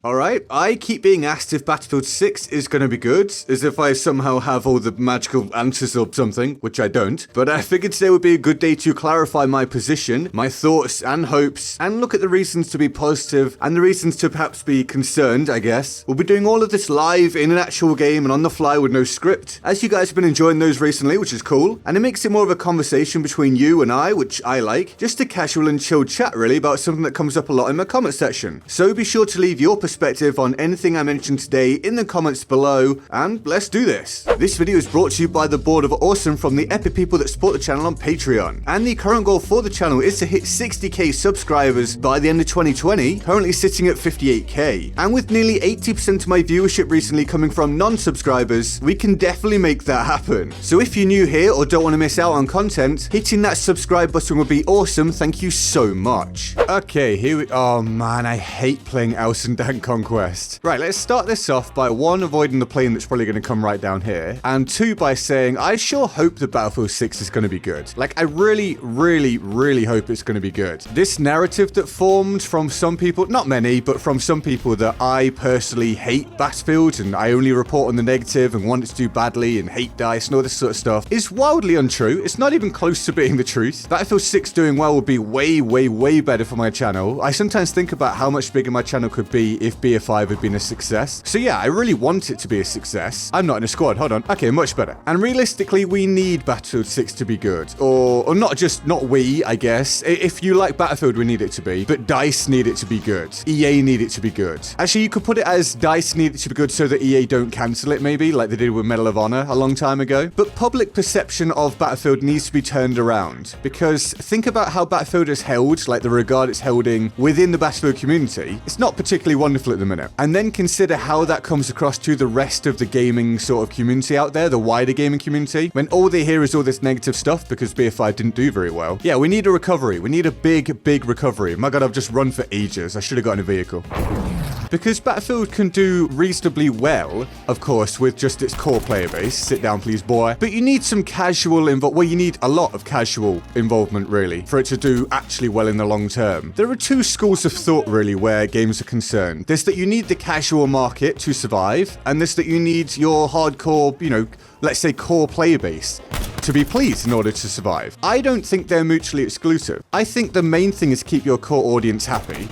Alright, I keep being asked if Battlefield 6 is going to be good, as if I somehow have all the magical answers or something, which I don't. But I figured today would be a good day to clarify my position, my thoughts and hopes, and look at the reasons to be positive and the reasons to perhaps be concerned, I guess. We'll be doing all of this live in an actual game and on the fly with no script, as you guys have been enjoying those recently, which is cool. And it makes it more of a conversation between you and I, which I like. Just a casual and chilled chat really about something that comes up a lot in my comment section. So be sure to leave your perspective on anything I mentioned today in the comments below, and let's do this. This video is brought to you by the Board of Awesome from the epic people that support the channel on Patreon. And the current goal for the channel is to hit 60k subscribers by the end of 2020, currently sitting at 58k. And with nearly 80% of my viewership recently coming from non-subscribers, we can definitely make that happen. So if you're new here or don't want to miss out on content, hitting that subscribe button would be awesome. Thank you so much. Okay, here we... Oh man, I hate playing Elson Dan Conquest. Right, let's start this off by 1, avoiding the plane that's probably going to come right down here, and 2, by saying I sure hope that Battlefield 6 is going to be good. Like, I really hope it's going to be good. This narrative that formed from some people, not many, but from some people, that I personally hate Battlefield and I only report on the negative and want it to do badly and hate DICE and all this sort of stuff, is wildly untrue. It's not even close to being the truth. Battlefield 6 doing well would be way better for my channel. I sometimes think about how much bigger my channel could be if BF5 had been a success. So yeah, I really want it to be a success. I'm not in a squad, hold on. Okay, much better. And realistically, we need Battlefield 6 to be good. Or not we, I guess. If you like Battlefield, we need it to be. But DICE need it to be good. EA need it to be good. Actually, you could put it as DICE need it to be good so that EA don't cancel it, maybe, like they did with Medal of Honor a long time ago. But public perception of Battlefield needs to be turned around. Because think about how Battlefield is held, like the regard it's holding within the Battlefield community. It's not particularly wonderful at the minute. And then consider how that comes across to the rest of the gaming sort of community out there, the wider gaming community, when all they hear is all this negative stuff because BF5 didn't do very well. Yeah, we need a recovery. We need a big recovery. My god, I've just run for ages. I should have gotten a vehicle. Because Battlefield can do reasonably well, of course, with just its core player base. Sit down, please, boy. But you need some casual well, you need a lot of casual involvement, really, for it to do actually well in the long term. There are 2 schools of thought, really, where games are concerned. There's that you need the casual market to survive, and there's that you need your hardcore, let's say core player base to be pleased in order to survive. I don't think they're mutually exclusive. I think the main thing is keep your core audience happy,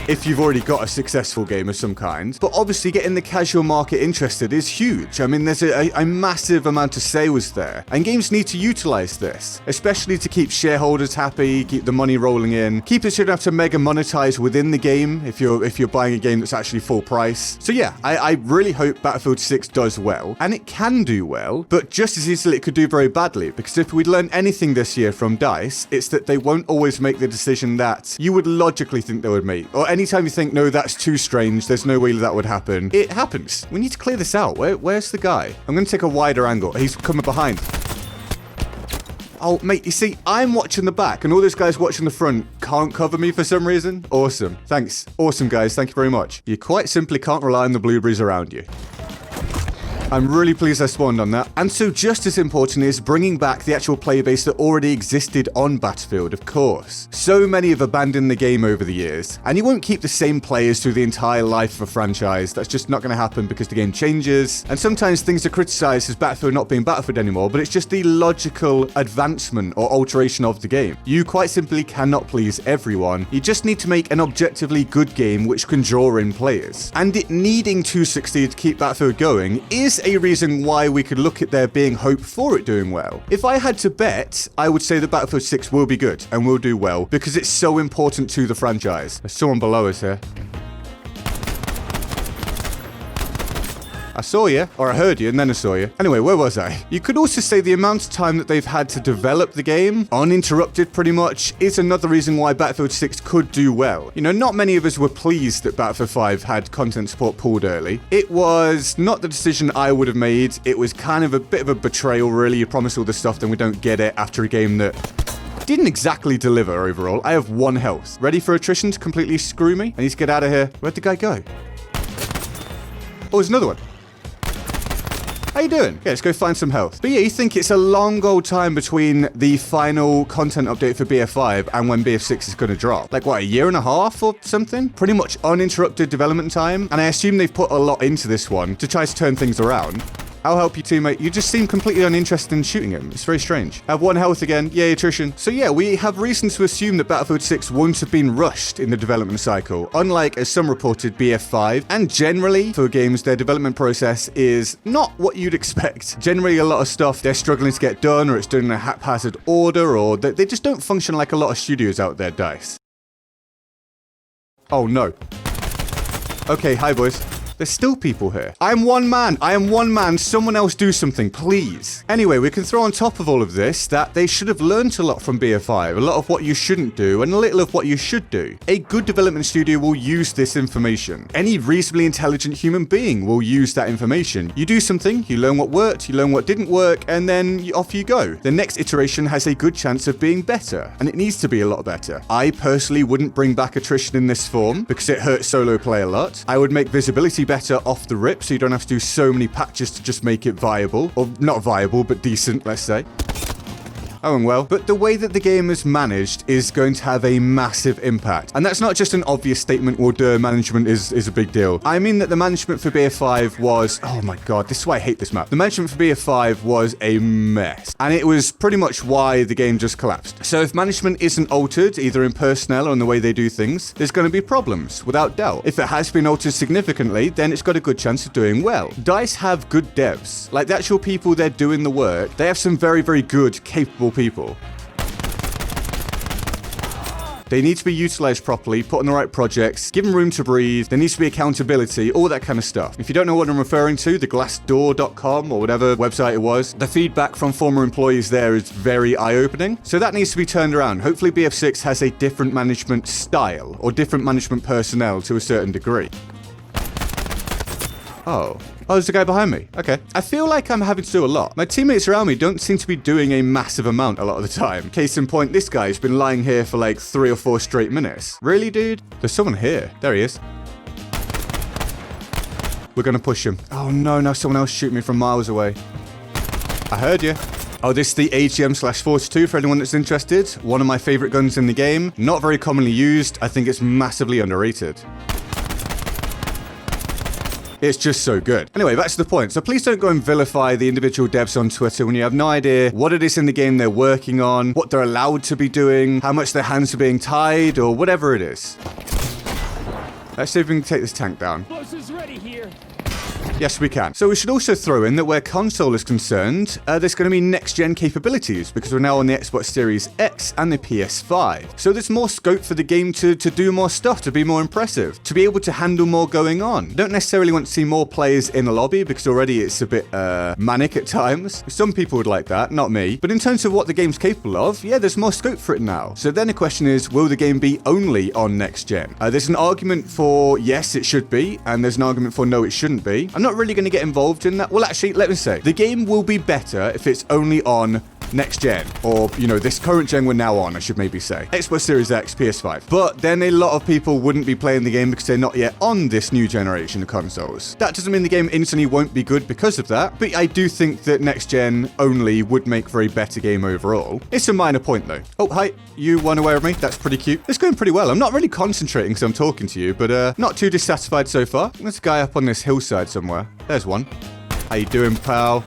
if you've already got a successful game of some kind. But obviously getting the casual market interested is huge. I mean, there's a massive amount of sales there, and games need to utilize this, especially to keep shareholders happy, keep the money rolling in, keep it so you don't have to mega monetize within the game if you're buying a game that's actually full price. So yeah, I really hope Battlefield 6 does well, and it can do well, but just as easily it could do very badly, because if we'd learned anything this year from DICE, it's that they won't always make the decision that you would logically think they would make, or anytime you think, no, that's too strange, there's no way that would happen, it happens. We need to clear this out. Where's the guy? I'm going to take a wider angle. He's coming behind. Oh, mate, you see, I'm watching the back, and all those guys watching the front can't cover me for some reason. Awesome. Thanks. Awesome, guys. Thank you very much. You quite simply can't rely on the blueberries around you. I'm really pleased I spawned on that. And so just as important is bringing back the actual player base that already existed on Battlefield, of course. So many have abandoned the game over the years, and you won't keep the same players through the entire life of a franchise. That's just not going to happen because the game changes, and sometimes things are criticized as Battlefield not being Battlefield anymore, but it's just the logical advancement or alteration of the game. You quite simply cannot please everyone. You just need to make an objectively good game which can draw in players. And it needing to succeed to keep Battlefield going is a reason why we could look at there being hope for it doing well. If I had to bet, I would say that Battlefield 6 will be good and will do well because it's so important to the franchise. There's someone below us here. I saw you, or I heard you, and then I saw you. Anyway, where was I? You could also say the amount of time that they've had to develop the game, uninterrupted pretty much, is another reason why Battlefield 6 could do well. Not many of us were pleased that Battlefield 5 had content support pulled early. It was not the decision I would have made. It was kind of a bit of a betrayal, really. You promise all this stuff, then we don't get it after a game that didn't exactly deliver overall. I have 1 health. Ready for attrition to completely screw me? I need to get out of here. Where'd the guy go? Oh, there's another one. How you doing? Yeah, let's go find some health. But yeah, you think it's a long old time between the final content update for BF5 and when BF6 is going to drop. Like, what, a year and a half or something? Pretty much uninterrupted development time. And I assume they've put a lot into this one to try to turn things around. I'll help you, teammate. You just seem completely uninterested in shooting him. It's very strange. I have 1 health again. Yay, attrition. So yeah, we have reason to assume that Battlefield 6 won't have been rushed in the development cycle, unlike, as some reported, BF5. And generally, for games, their development process is not what you'd expect. Generally, a lot of stuff they're struggling to get done, or it's done in a haphazard order, or they just don't function like a lot of studios out there, DICE. Oh no. Okay, hi boys. There's still people here. I am one man. Someone else do something, please. Anyway, we can throw on top of all of this that they should have learned a lot from BF5. A lot of what you shouldn't do and a little of what you should do. A good development studio will use this information. Any reasonably intelligent human being will use that information. You do something, you learn what worked, you learn what didn't work, and then off you go. The next iteration has a good chance of being better, and it needs to be a lot better. I personally wouldn't bring back attrition in this form because it hurts solo play a lot. I would make visibility better off the rip, so you don't have to do so many patches to just make it viable, or not viable, but decent, let's say. Oh, and well, but the way that the game is managed is going to have a massive impact. And that's not just an obvious statement, well, duh, management is a big deal. I mean that the management for BF5 was, oh my god, this is why I hate this map. The management for BF5 was a mess. And it was pretty much why the game just collapsed. So if management isn't altered, either in personnel or in the way they do things, there's going to be problems, without doubt. If it has been altered significantly, then it's got a good chance of doing well. DICE have good devs. Like, the actual people they're doing the work, they have some very, very good, capable people. They need to be utilized properly, put on the right projects, given room to breathe, there needs to be accountability, all that kind of stuff. If you don't know what I'm referring to, the glassdoor.com or whatever website it was, the feedback from former employees there is very eye-opening. So that needs to be turned around. Hopefully BF6 has a different management style or different management personnel to a certain degree. Oh, there's a guy behind me. Okay. I feel like I'm having to do a lot. My teammates around me don't seem to be doing a massive amount a lot of the time. Case in point, this guy's been lying here for like 3 or 4 straight minutes. Really, dude? There's someone here. There he is. We're gonna push him. Oh no, now someone else shoot me from miles away. I heard you. Oh, this is the AGM/42 for anyone that's interested. One of my favorite guns in the game. Not very commonly used. I think it's massively underrated. It's just so good. Anyway, back to the point. So please don't go and vilify the individual devs on Twitter when you have no idea what it is in the game they're working on, what they're allowed to be doing, how much their hands are being tied, or whatever it is. Let's see if we can take this tank down. Explosives ready here. Yes, we can. So we should also throw in that where console is concerned, there's going to be next-gen capabilities because we're now on the Xbox Series X and the PS5. So there's more scope for the game to do more stuff, to be more impressive, to be able to handle more going on. Don't necessarily want to see more players in the lobby because already it's a bit manic at times. Some people would like that, not me. But in terms of what the game's capable of, yeah, there's more scope for it now. So then the question is, will the game be only on next-gen? There's an argument for yes, it should be, and there's an argument for no, it shouldn't be. I'm not really going to get involved in that. Well, actually, let me say, the game will be better if it's only on next gen, or, you know, this current gen we're now on, I should maybe say. Xbox Series X, PS5. But then a lot of people wouldn't be playing the game because they're not yet on this new generation of consoles. That doesn't mean the game instantly won't be good because of that, but I do think that next gen only would make for a better game overall. It's a minor point though. Oh, hi, you one aware of me? That's pretty cute. It's going pretty well. I'm not really concentrating because I'm talking to you, but not too dissatisfied so far. There's a guy up on this hillside somewhere. There's one. How you doing, pal?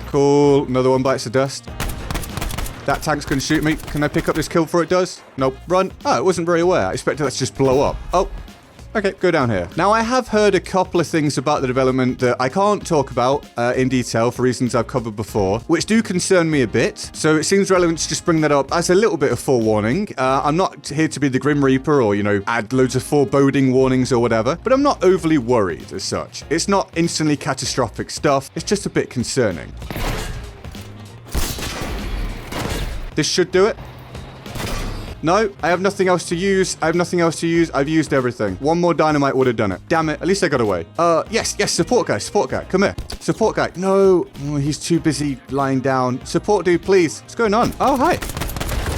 Cool. Another one bites the dust. That tank's gonna shoot me. Can I pick up this kill before it does? Nope. Run. Oh, it wasn't very aware. I expected that to just blow up. Oh. Okay, go down here. Now, I have heard a couple of things about the development that I can't talk about in detail for reasons I've covered before, which do concern me a bit. So it seems relevant to just bring that up as a little bit of forewarning. I'm not here to be the Grim Reaper or, you know, add loads of foreboding warnings or whatever, but I'm not overly worried as such. It's not instantly catastrophic stuff. It's just a bit concerning. This should do it. No, I have nothing else to use. I've used everything. One more dynamite would have done it. Damn it. At least I got away. Yes, support guy. Come here. Support guy. No. Oh, he's too busy lying down. Support dude, please. What's going on? Oh, hi.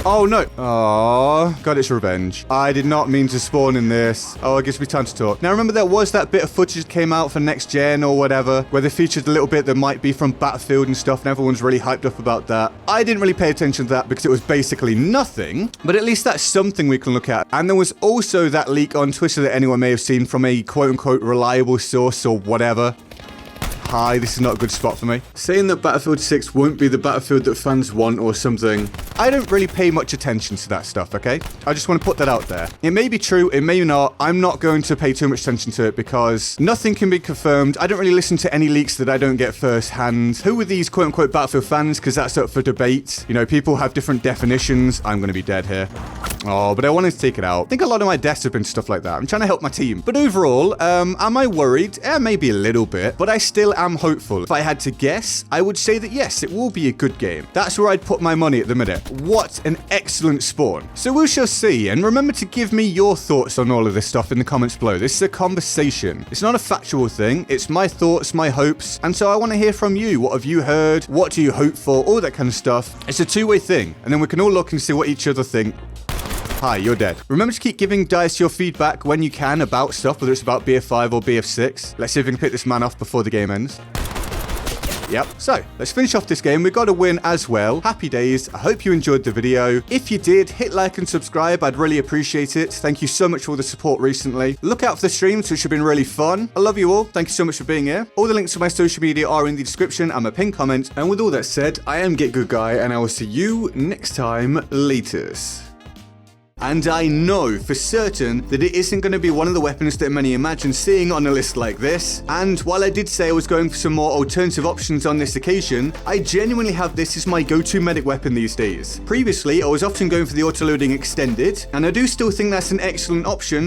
Oh, no. Oh, God, it's revenge. I did not mean to spawn in this. Oh, it gives me time to talk. Now, remember there was that bit of footage that came out for next gen or whatever, where they featured a little bit that might be from Battlefield and stuff, and everyone's really hyped up about that. I didn't really pay attention to that because it was basically nothing, but at least that's something we can look at. And there was also that leak on Twitter that anyone may have seen from a quote-unquote reliable source or whatever. Hi, this is not a good spot for me. Saying that Battlefield 6 won't be the Battlefield that fans want or something. I don't really pay much attention to that stuff, okay? I just want to put that out there. It may be true, it may not. I'm not going to pay too much attention to it because nothing can be confirmed. I don't really listen to any leaks that I don't get firsthand. Who are these quote-unquote Battlefield fans? Because that's up for debate. You know, people have different definitions. I'm going to be dead here. Oh, but I wanted to take it out. I think a lot of my deaths have been stuff like that. I'm trying to help my team. But overall, am I worried? Maybe a little bit, but I still am hopeful. If I had to guess, I would say that yes, it will be a good game. That's where I'd put my money at the minute. What an excellent spawn. So we shall see, and remember to give me your thoughts on all of this stuff in the comments below. This is a conversation. It's not a factual thing. It's my thoughts, my hopes, and so I want to hear from you. What have you heard? What do you hope for? All that kind of stuff. It's a two-way thing, and then we can all look and see what each other think. Hi, you're dead. Remember to keep giving Dice your feedback when you can about stuff, whether it's about BF5 or BF6. Let's see if we can pick this man off before the game ends. Yep. So, let's finish off this game. We got a win as well. Happy days. I hope you enjoyed the video. If you did, hit like and subscribe. I'd really appreciate it. Thank you so much for all the support recently. Look out for the streams, which have been really fun. I love you all. Thank you so much for being here. All the links to my social media are in the description and my pinned comment. And with all that said, I am GetGoodGuy, and I will see you next time. Laters. And I know for certain that it isn't going to be one of the weapons that many imagine seeing on a list like this. And while I did say I was going for some more alternative options on this occasion, I genuinely have this as my go-to medic weapon these days. Previously, I was often going for the autoloading extended, and I do still think that's an excellent option,